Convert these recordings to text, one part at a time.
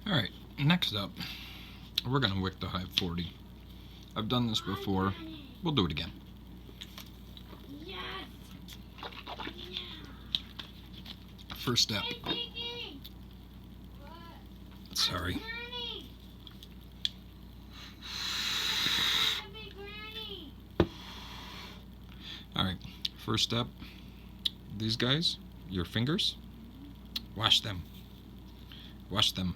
Alright, next up, we're going to wick the Hive 40. I've done this before. We'll do it again. First step. Sorry. Alright, first step. These guys, your fingers, wash them. Wash them.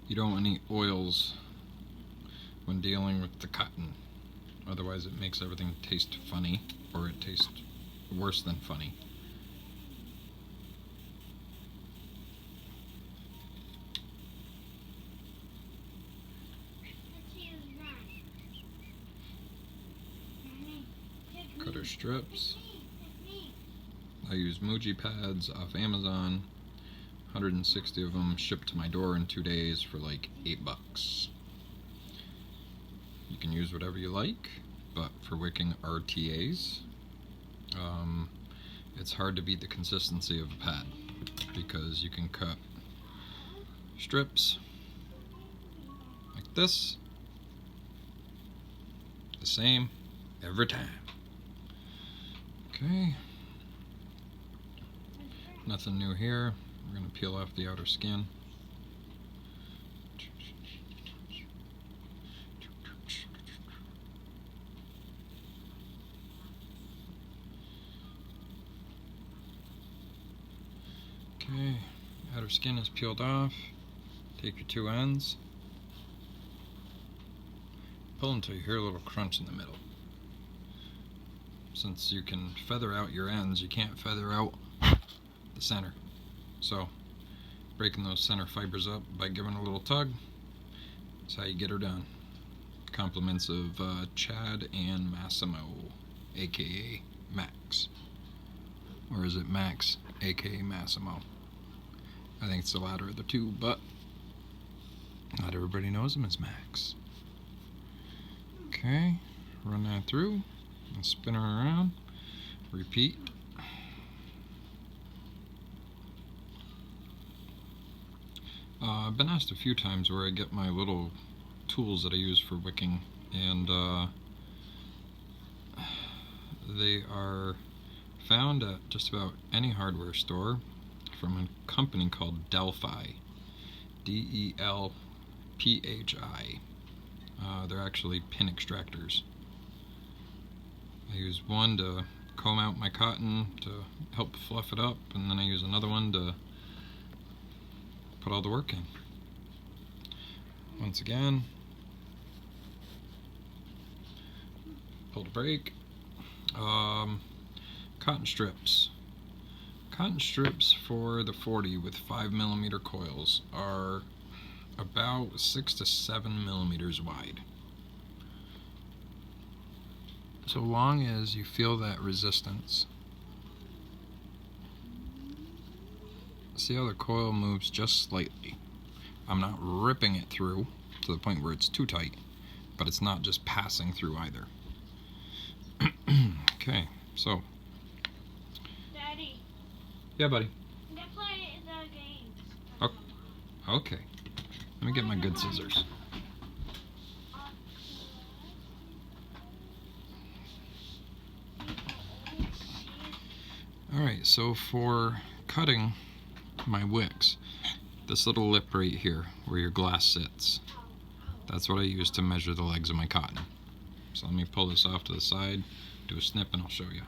You don't want any oils when dealing with the cotton. Otherwise it makes everything taste funny, or it tastes worse than funny. Cutter strips. I use Muji pads off Amazon. 160 of them shipped to my door in 2 days for like $8. You can use whatever you like, but for wicking RTAs, it's hard to beat the consistency of a pad because you can cut strips like this, the same every time. Okay, nothing new here. We're going to peel off the outer skin. Okay, outer skin is peeled off. Take your two ends. Pull until you hear a little crunch in the middle. Since you can feather out your ends, you can't feather out the center. So, breaking those center fibers up by giving a little tug, that's how you get her done. Compliments of Chad and Massimo, aka Max. Or is it Max, aka Massimo? I think it's the latter of the two, but not everybody knows him as Max. Okay, run that through and spin her around. Repeat. I've been asked a few times where I get my little tools that I use for wicking, and they are found at just about any hardware store from a company called Delphi, Delphi. They're actually pin extractors. I use one to comb out my cotton to help fluff it up, and then I use another one to put all the work in. Once again, pull the brake. Cotton strips. Cotton strips for the 40 with 5mm coils are about 6 to 7 millimeters wide. So long as you feel that resistance. See how the coil moves just slightly. I'm not ripping it through to the point where it's too tight, but it's not just passing through either. Okay, so. Daddy. Yeah, buddy. Let's play the game. Oh, okay. Let me get my good scissors. Alright, so for cutting my wicks, this little lip right here where your glass sits, that's what I use to measure the legs of my cotton. So let me pull this off to the side, do a snip, and I'll show you.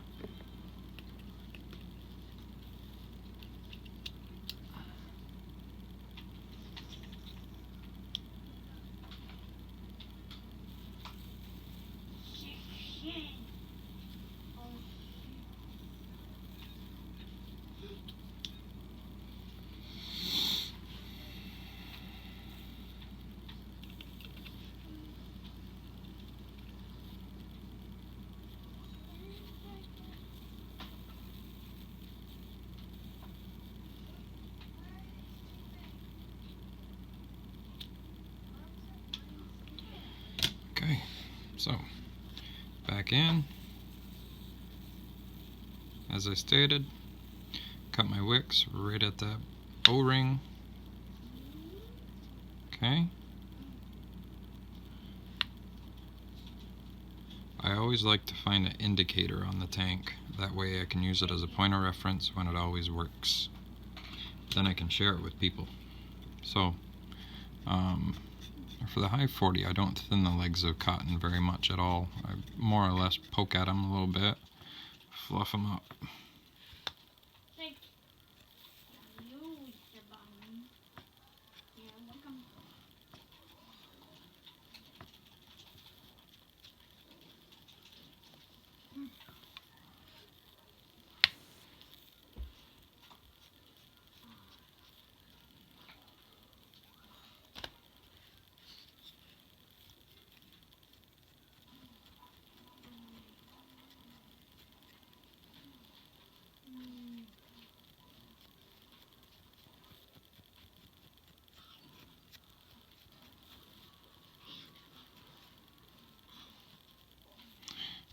Okay, so back in. As I stated, cut my wicks right at that O-ring. Okay. I always like to find an indicator on the tank. That way I can use it as a point of reference when it always works. Then I can share it with people. So, for the Hive 40, I don't thin the legs of cotton very much at all. I more or less poke at them a little bit, fluff them up.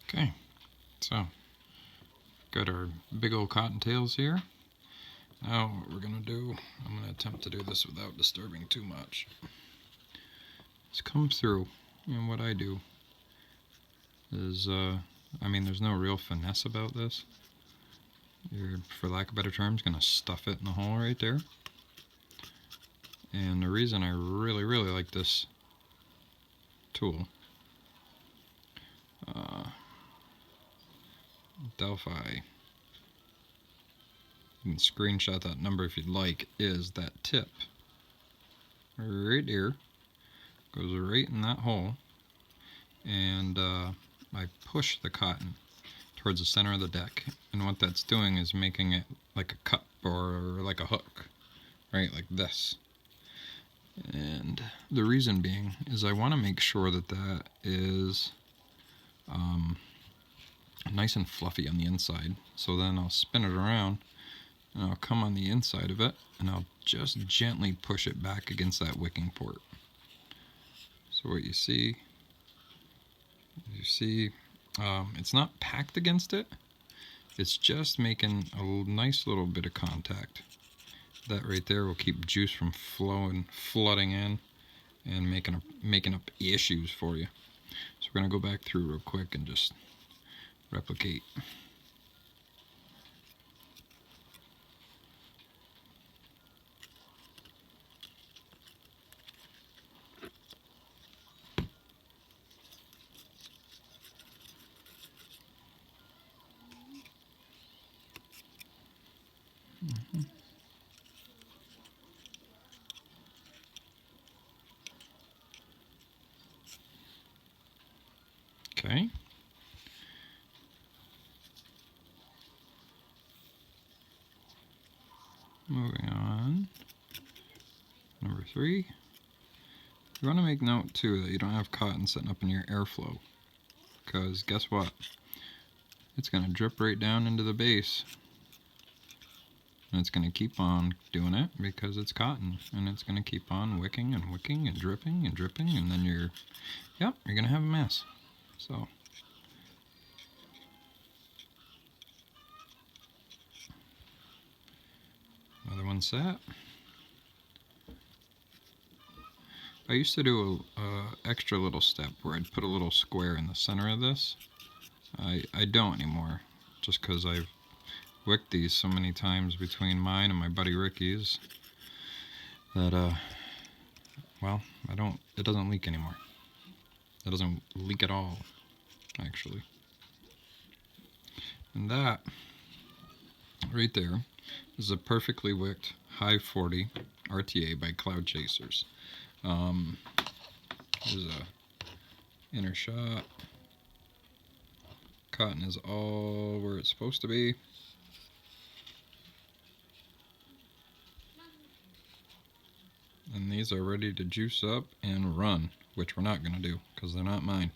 Okay, so got our big old cottontails here. Now what we're going to do, I'm going to attempt to do this without disturbing too much. Let's come through, and what I do is, I mean, there's no real finesse about this. You're, for lack of better terms, going to stuff it in the hole right there. And the reason I really like this tool, Delphi, you can screenshot that number if you'd like, is that tip right here, goes right in that hole, and I push the cotton towards the center of the deck, and what that's doing is making it like a cup or like a hook, right, like this. And the reason being is I want to make sure that that is nice and fluffy on the inside. So then I'll spin it around and I'll come on the inside of it and I'll just gently push it back against that wicking port. So what you see, it's not packed against it, it's just making a nice little bit of contact. That right there will keep juice from flooding in and making up issues for you. So we're going to go back through real quick and just replicate. Okay. Moving on. Number 3. You want to make note too that you don't have cotton sitting up in your airflow, because guess what? It's going to drip right down into the base. And it's going to keep on doing it because it's cotton, and it's going to keep on wicking and wicking and dripping, and then you're going to have a mess. So another one set. I used to do a extra little step where I'd put a little square in the center of this. I don't anymore, just because I've wicked these so many times between mine and my buddy Ricky's that well, it doesn't leak anymore. It doesn't leak at all, actually. And that right there is a perfectly wicked Hive 40 RTA by Cloud Chasers. There's a inner shot. Cotton is all where it's supposed to be. And these are ready to juice up and run, which we're not going to do because they're not mine.